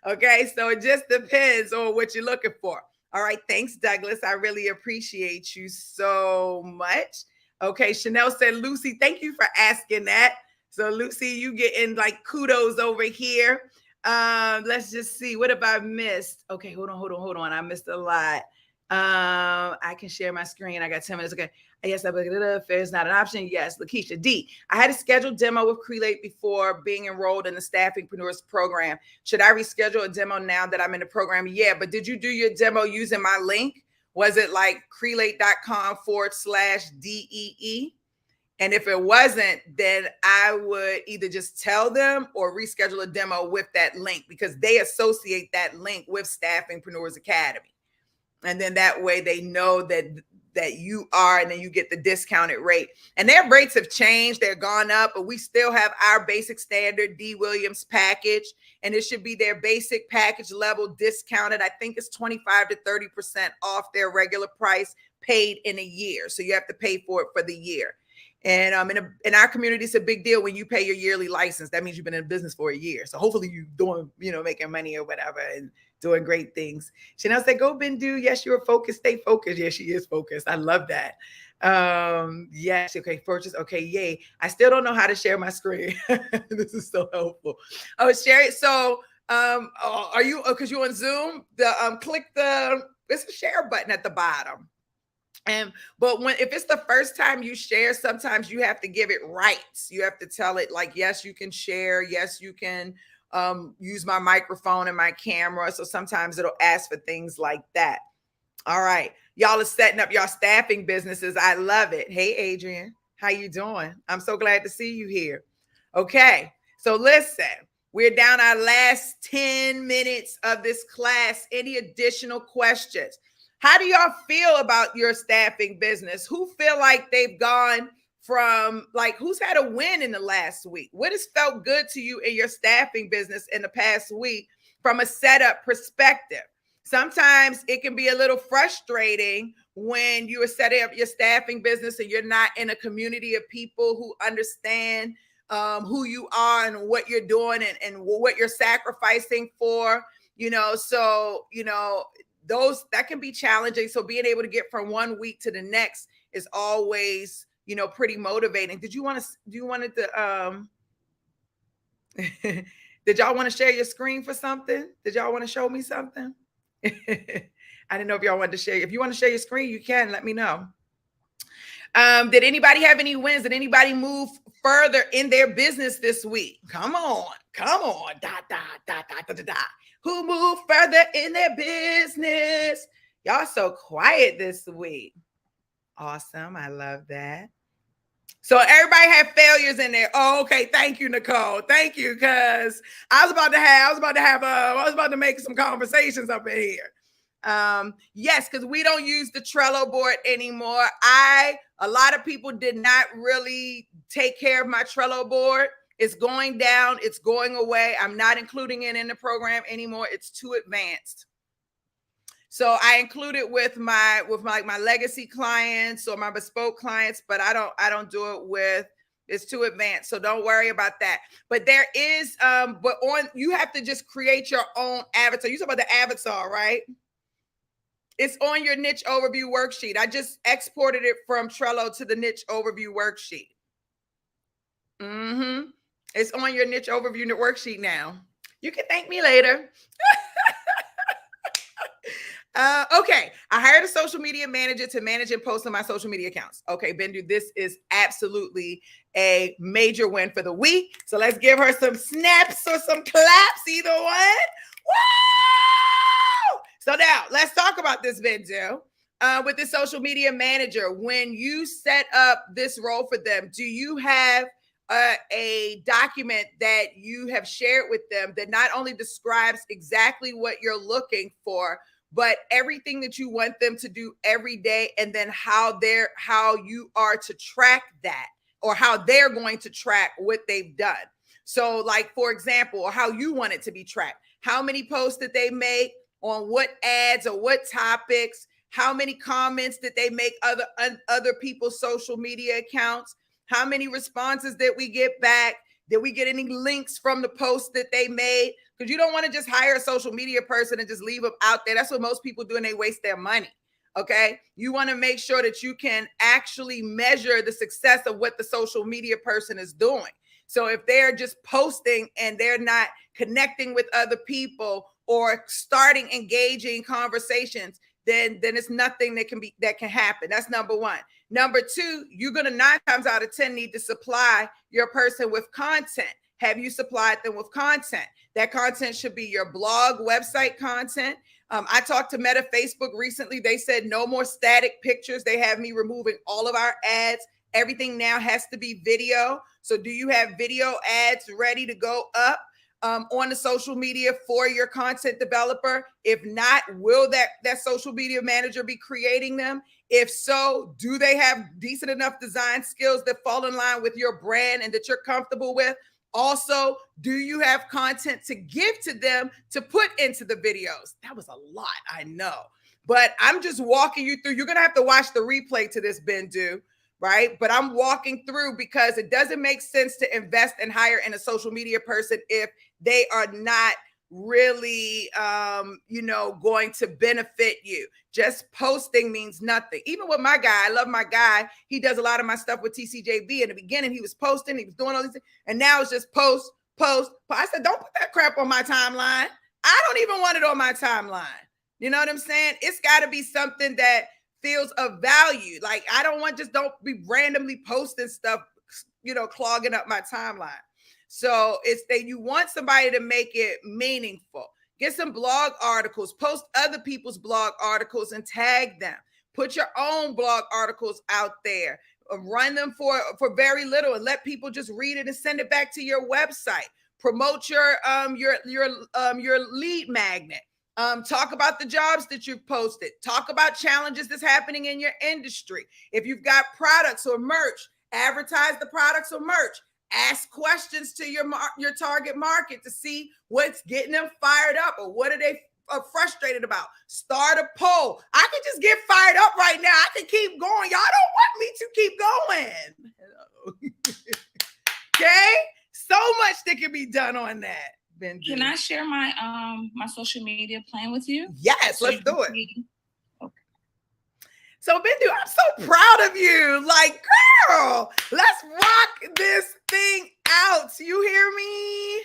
Okay, so it just depends on what you're looking for. All right, thanks, Douglas. I really appreciate you so much. Okay, Chanel said, Lucy, thank you for asking that. So Lucy, you getting like kudos over here. Let's just see. What have I missed? Okay, hold on. I missed a lot. I can share my screen. I got 10 minutes. Okay. Yes, I looked it up. Fair is not an option. Yes, Lakeisha D. I had a scheduled demo with Crelate before being enrolled in the Staffingpreneurs program. Should I reschedule a demo now that I'm in the program? Yeah, but did you do your demo using my link? Was it like crelate.com/DEE? And if it wasn't, then I would either just tell them or reschedule a demo with that link, because they associate that link with Staffingpreneurs Academy. And then that way they know that you are, and then you get the discounted rate. And their rates have changed. They're gone up, but we still have our basic standard D Williams package. And it should be their basic package level discounted. I think it's 25 to 30% off their regular price, paid in a year. So you have to pay for it for the year. And in our community, it's a big deal when you pay your yearly license. That means you've been in business for a year. So hopefully you're doing, making money or whatever and doing great things. Chanel said, go Bindu. Yes, you're focused. Stay focused. Yes, she is focused. I love that. Yes. Okay. Purchase. Okay. Yay. I still don't know how to share my screen. This is so helpful. Oh, share it. So are you, because you're on Zoom, click it's a share button at the bottom. But if it's the first time you share, sometimes you have to give it rights. You have to tell it like, yes, you can share. Yes, you can use my microphone and my camera. So sometimes it'll ask for things like that. All right. Y'all are setting up y'all staffing businesses. I love it. Hey, Adrian, how you doing? I'm so glad to see you here. Okay. So listen, we're down our last 10 minutes of this class. Any additional questions? How do y'all feel about your staffing business? Who feel like they've gone from, like, who's had a win in the last week? What has felt good to you in your staffing business in the past week from a setup perspective? Sometimes it can be a little frustrating when you are setting up your staffing business and you're not in a community of people who understand who you are and what you're doing and what you're sacrificing for, that can be challenging. So being able to get from one week to the next is always, pretty motivating. Did y'all want to share your screen for something? Did y'all want to show me something? I didn't know if y'all wanted to share. If you want to share your screen, you can let me know. Did anybody have any wins? Did anybody move further in their business this week? Come on. Who moved further in their business? Y'all so quiet this week. Awesome. I love that. So everybody had failures in there. Oh, okay. Thank you, Nicole. Thank you. Because I was about to make some conversations up in here. Yes, because we don't use the Trello board anymore. A lot of people did not really take care of my Trello board. It's going down. It's going away. I'm not including it in the program anymore. It's too advanced. So I include it with my legacy clients or my bespoke clients, but I don't do it with, it's too advanced. So don't worry about that. But there is, you have to just create your own avatar. You talk about the avatar, right? It's on your niche overview worksheet. I just exported it from Trello to the niche overview worksheet. It's on your niche overview worksheet now. You can thank me later. Okay. I hired a social media manager to manage and post on my social media accounts. Okay, Bindu, this is absolutely a major win for the week. So let's give her some snaps or some claps, either one. Woo! So now let's talk about this, Bindu. With the social media manager, when you set up this role for them, do you have a document that you have shared with them that not only describes exactly what you're looking for, but everything that you want them to do every day, and then how you are to track that, or how they're going to track what they've done? So like, for example, or how you want it to be tracked. How many posts did they make, on what ads or what topics? How many comments did they make other people's social media accounts? How many responses did we get back? Did we get any links from the posts that they made? Because you don't want to just hire a social media person and just leave them out there. That's what most people do, and they waste their money. Okay. You want to make sure that you can actually measure the success of what the social media person is doing. So if they're just posting and they're not connecting with other people or starting engaging conversations, then it's nothing that can happen. That's number one. Number two, you're going to 9 times out of 10 need to supply your person with content. Have you supplied them with content? That content should be your blog, website content. I talked to Meta Facebook recently. They said no more static pictures. They have me removing all of our ads Everything now has to be video. So do you have video ads ready to go up on the social media for your content developer? If not, will that social media manager be creating them? If so, do they have decent enough design skills that fall in line with your brand and that you're comfortable with? Also, do you have content to give to them to put into the videos? That was a lot, I know. But I'm just walking you through. You're going to have to watch the replay to this, Bendu, right? But I'm walking through because it doesn't make sense to invest and hire in a social media person if they are not really, going to benefit you. Just posting means nothing. Even with my guy, I love my guy. He does a lot of my stuff with TCJB. In the beginning, he was posting, he was doing all these things, and now it's just post. I said, don't put that crap on my timeline. I don't even want it on my timeline. You know what I'm saying? It's got to be something that feels of value. Like, I don't be randomly posting stuff, clogging up my timeline. So it's that you want somebody to make it meaningful. Get some blog articles, post other people's blog articles and tag them. Put your own blog articles out there. Run them for very little and let people just read it and send it back to your website. Promote your lead magnet. Talk about the jobs that you've posted. Talk about challenges that's happening in your industry. If you've got products or merch, advertise the products or merch. Ask questions to your target market to see what's getting them fired up or what are they frustrated about. Start a poll. I can just get fired up right now. I can keep going. Y'all don't want me to keep going. Okay? So much that can be done on that. Bendu. Can I share my my social media plan with you? Yes, let's do it. Okay. So Bendu, I'm so proud of you. Like, girl, let's rock this thing out. You hear me?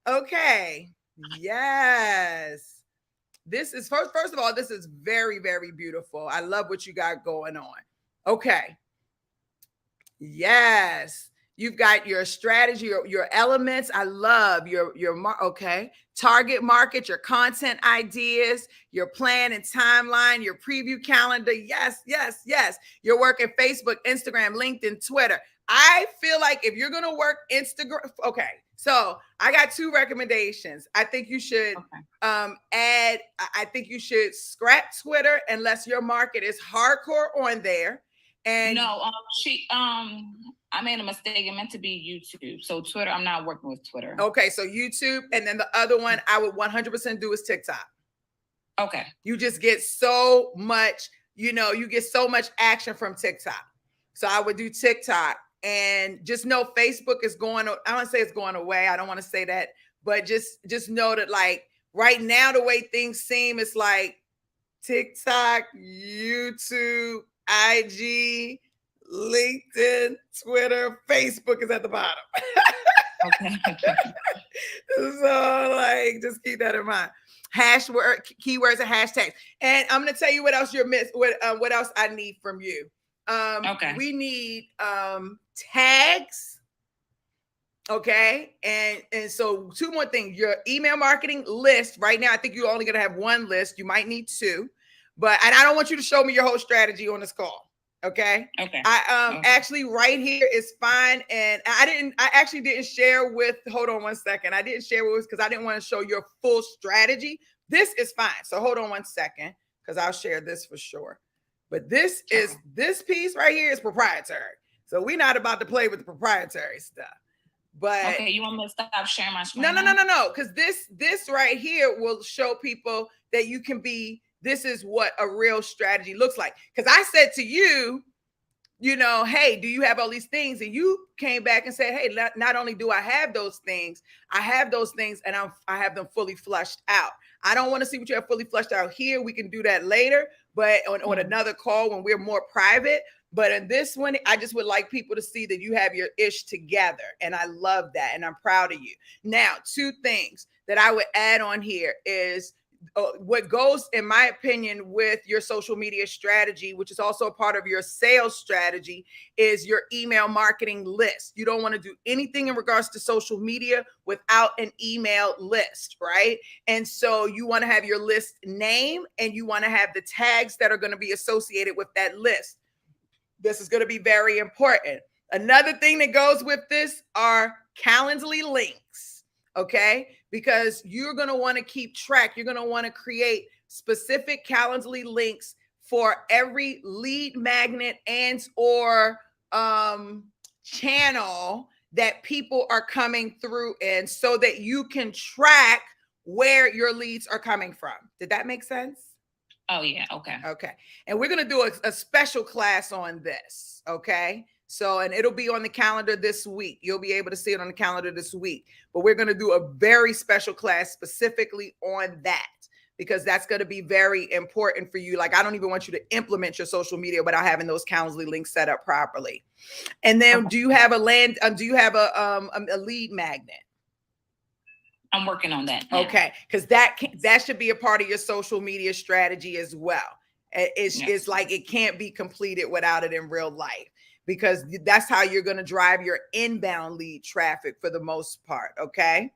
Okay. Yes. This is first of all, this is very, very beautiful. I love what you got going on. Okay. Yes. You've got your strategy, your elements. I love your target market, your content ideas, your plan and timeline, your preview calendar. Yes, yes, yes. You're working Facebook, Instagram, LinkedIn, Twitter. I feel like if you're going to work Instagram, okay. So I got 2 recommendations. I think you should I think you should scrap Twitter unless your market is hardcore on there. And no, I made a mistake. It meant to be YouTube. So Twitter, I'm not working with Twitter. Okay, so YouTube, and then the other one I would 100% do is TikTok. Okay. You just get so much, you get so much action from TikTok. So I would do TikTok, and just know Facebook is going, I don't want to say it's going away. I don't want to say that, but just know that, like, right now, the way things seem, it's like TikTok, YouTube, IG, LinkedIn, Twitter, Facebook is at the bottom. Okay. So, like, just keep that in mind. Keywords and hashtags. And I'm going to tell you what else you're missing. What else I need from you. Okay. We need tags. Okay. And so 2 more things. Your email marketing list. Right now, I think you're only going to have 1 list. You might need 2. And I don't want you to show me your whole strategy on this call. Okay. Okay. Actually, right here is fine. And I actually didn't share with, hold on one second. I didn't share with, because I didn't want to show your full strategy. This is fine. So hold on one second, because I'll share this for sure. But this piece right here is proprietary. So we're not about to play with the proprietary stuff. But okay, you want me to stop sharing my screen? No. Because this right here will show people that you can be. This is what a real strategy looks like. Because I said to you, hey, do you have all these things? And you came back and said, hey, not only do I have those things, I have those things and I have them fully flushed out. I don't want to see what you have fully flushed out here. We can do that later, but on another call when we're more private. But in this one, I just would like people to see that you have your ish together. And I love that. And I'm proud of you. Now, 2 things that I would add on here is what goes, in my opinion, with your social media strategy, which is also a part of your sales strategy, is your email marketing list. You don't want to do anything in regards to social media without an email list, right? And so you want to have your list name and you want to have the tags that are going to be associated with that list. This is going to be very important. Another thing that goes with this are Calendly links, okay? Because you're going to want to keep track. You're going to want to create specific Calendly links for every lead magnet and or channel that people are coming through in, so that you can track where your leads are coming from. Did that make sense? Oh, yeah. Okay. Okay. And we're going to do a special class on this. Okay. So, and it'll be on the calendar this week. You'll be able to see it on the calendar this week. But we're going to do a very special class specifically on that, because that's going to be very important for you. Like, I don't even want you to implement your social media without having those Calendly links set up properly. And then, do you have a lead magnet? I'm working on that now. Okay, because that should be a part of your social media strategy as well. It's like it can't be completed without it in real life, because that's how you're going to drive your inbound lead traffic for the most part. Okay.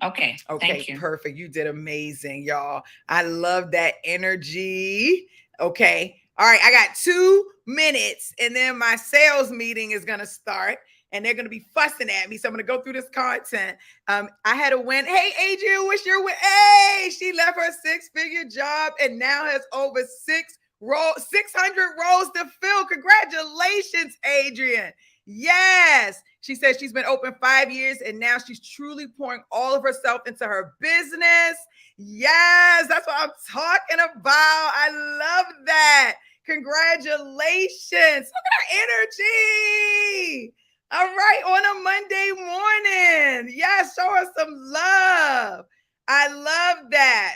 Okay. Thank you. Perfect. You did amazing, y'all. I love that energy. Okay. All right. I got 2 minutes and then my sales meeting is going to start. And they're going to be fussing at me. So I'm going to go through this content. I had a win. Hey, Adrian, what's your win? Hey, she left her 6-figure job and now has over 600 roles to fill. Congratulations, Adrian. Yes. She says she's been open 5 years and now she's truly pouring all of herself into her business. Yes, that's what I'm talking about. I love that. Congratulations. Look at her energy. All right, on a Monday morning. Yes, show us some love. I love that.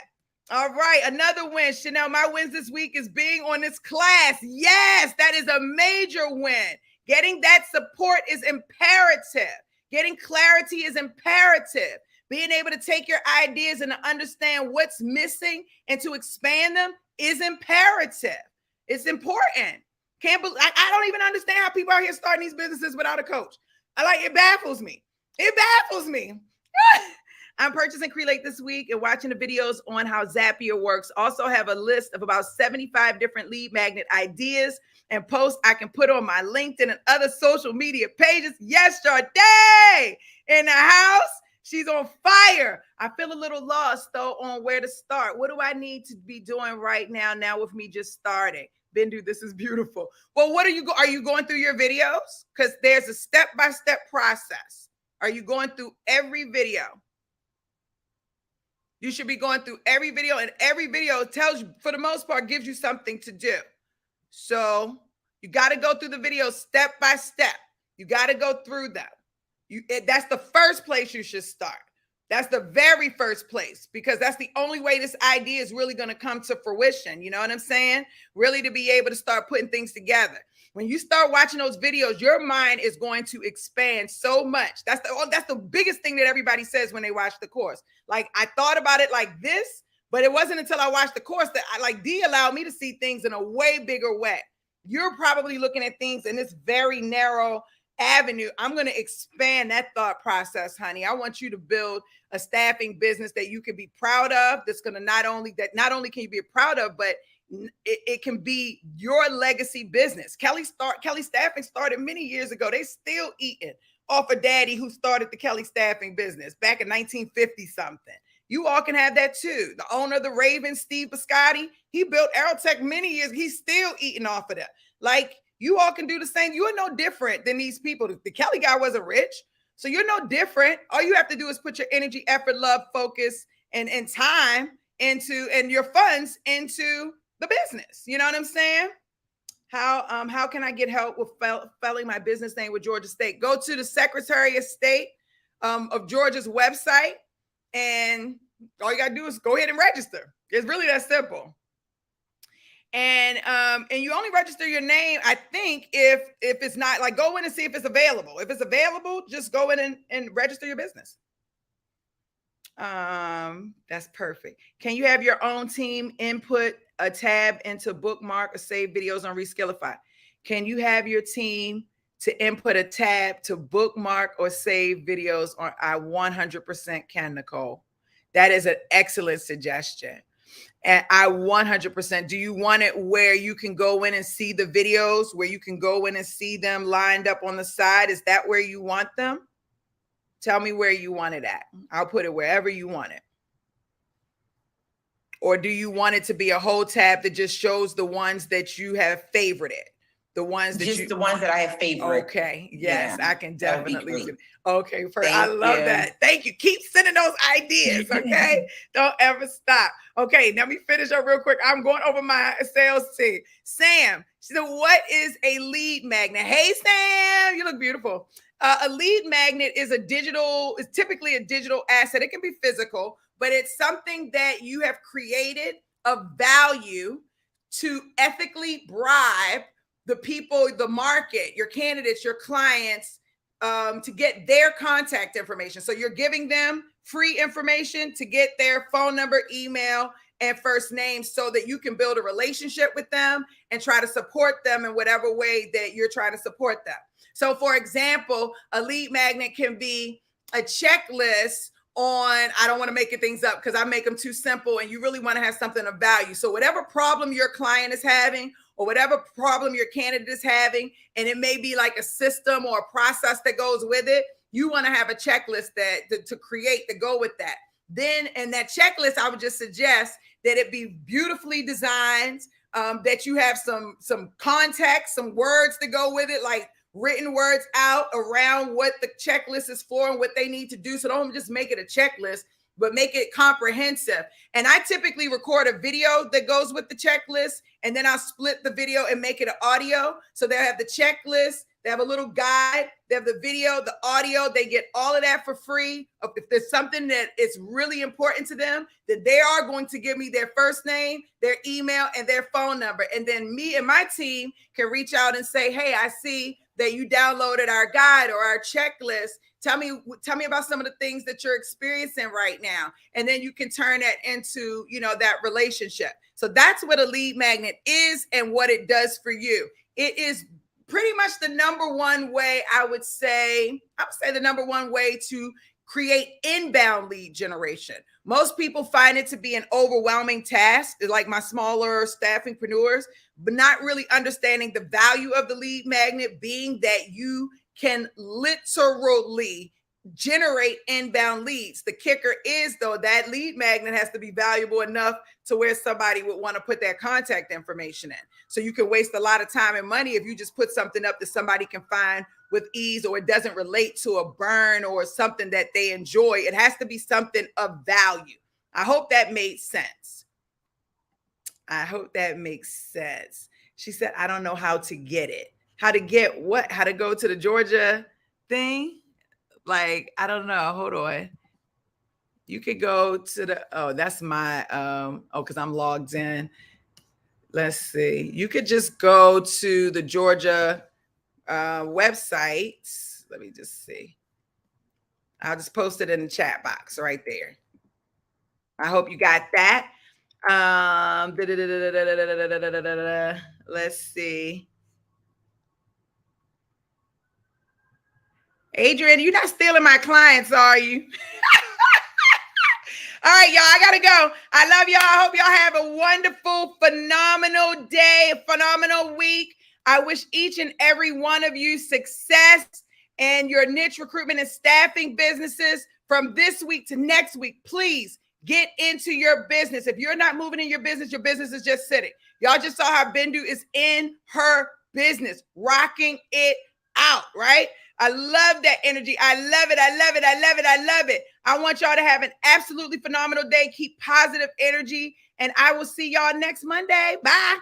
All right, another win. Chanel, my wins this week is being on this class. Yes, that is a major win. Getting that support is imperative. Getting clarity is imperative. Being able to take your ideas and to understand what's missing and to expand them is imperative. It's important. I don't even understand how people are here starting these businesses without a coach. It baffles me. It baffles me. I'm purchasing Crelate this week and watching the videos on how Zapier works. Also have a list of about 75 different lead magnet ideas and posts I can put on my LinkedIn and other social media pages. Yes, Sade in the house. She's on fire. I feel a little lost though on where to start. What do I need to be doing right now with me just starting? Bindu, this is beautiful. Well, are you going through your videos? Because there's a step-by-step process. Are you going through every video? You should be going through every video, and every video tells you, for the most part, gives you something to do. So you got to go through the videos step by step. You got to go through them. That's the first place you should start. That's the very first place, because that's the only way this idea is really going to come to fruition. You know what I'm saying? Really, to be able to start putting things together. When you start watching those videos, your mind is going to expand so much. That's the biggest thing that everybody says when they watch the course. Like, I thought about it like this, but it wasn't until I watched the course that D allowed me to see things in a way bigger way. You're probably looking at things in this very narrow avenue. I'm going to expand that thought process, honey. I want you to build a staffing business that you can be proud of. That's going to not only can you be proud of, but it can be your legacy business. Kelly Staffing started many years ago. They still eating off of daddy who started the Kelly Staffing business back in 1950 something. You all can have that too. The owner of the Ravens, Steve Biscotti, he built Aerotech many years. He's still eating off of that. Like, you all can do the same. You are no different than these people. The Kelly guy wasn't rich, so you're no different. All you have to do is put your energy, effort, love, focus, and time into, and your funds into the business. You know what I'm saying? How can I get help with spelling my business name with Georgia State? Go to the Secretary of State of Georgia's website, and all you gotta do is go ahead and register. It's really that simple. And you only register your name, I think, if it's not, like, go in and see if it's available. If it's available, just go in and register your business. That's perfect. Can you have your own team input a tab into bookmark or save videos on Reskillify? Can you have your team to input a tab to bookmark or save videos on? I 100% can, Nicole. That is an excellent suggestion. And I 100%. Do you want it where you can go in and see the videos, where you can go in and see them lined up on the side? Is that where you want them? Tell me where you want it at. I'll put it wherever you want it. Or do you want it to be a whole tab that just shows the ones that you have favorited? The ones that just the ones that I have favorite. Okay. Yes, yeah, I can definitely. Okay, first, I love that. Thank you. Keep sending those ideas. Okay. Don't ever stop. Okay. Let me finish up real quick. I'm going over my sales team. Sam, she said, what is a lead magnet? Hey, Sam, you look beautiful. A lead magnet is typically a digital asset. It can be physical, but it's something that you have created of value to ethically bribe the people, the market, your candidates, your clients, to get their contact information. So you're giving them free information to get their phone number, email, and first name so that you can build a relationship with them and try to support them in whatever way that you're trying to support them. So for example, a lead magnet can be a checklist on, I don't want to make things up because I make them too simple, and you really want to have something of value. So whatever problem your client is having, or whatever problem your candidate is having, and it may be like a system or a process that goes with it, you want to have a checklist to create to go with that. Then in that checklist, I would just suggest that it be beautifully designed, that you have some context, some words to go with it, like written words out around what the checklist is for and what they need to do. So don't just make it a checklist, but make it comprehensive. And I typically record a video that goes with the checklist, and then I'll split the video and make it an audio. So they'll have the checklist, they have a little guide, they have the video, the audio, they get all of that for free. If there's something that is really important to them, that they are going to give me their first name, their email, and their phone number. And then me and my team can reach out and say, hey, I see that you downloaded our guide or our checklist. Tell me about some of the things that you're experiencing right now. And then you can turn that into, that relationship. So that's what a lead magnet is and what it does for you. It is pretty much the number one way, I would say the number one way to create inbound lead generation. Most people find it to be an overwhelming task, like my smaller staffingpreneurs, but not really understanding the value of the lead magnet being that you can literally generate inbound leads. The kicker is, though, that lead magnet has to be valuable enough to where somebody would want to put their contact information in. So you can waste a lot of time and money if you just put something up that somebody can find with ease, or it doesn't relate to a burn or something that they enjoy. It has to be something of value. I hope that made sense. She said, I don't know how to get it. How to get what? How to go to the Georgia thing? Like, I don't know. Hold on. You could go to that's my, because I'm logged in. Let's see. You could just go to the Georgia website. Let me just see. I'll just post it in the chat box right there. I hope you got that. Let's see. Adrian, you're not stealing my clients, are you? All right, y'all, I gotta go. I love y'all. I hope y'all have a wonderful, phenomenal day, a phenomenal week. I wish each and every one of you success in your niche recruitment and staffing businesses from this week to next week. Please get into your business. If you're not moving in your business is just sitting. Y'all just saw how Bindu is in her business, rocking it out, right? I love that energy. I love it. I love it. I love it. I love it. I want y'all to have an absolutely phenomenal day. Keep positive energy, and I will see y'all next Monday. Bye.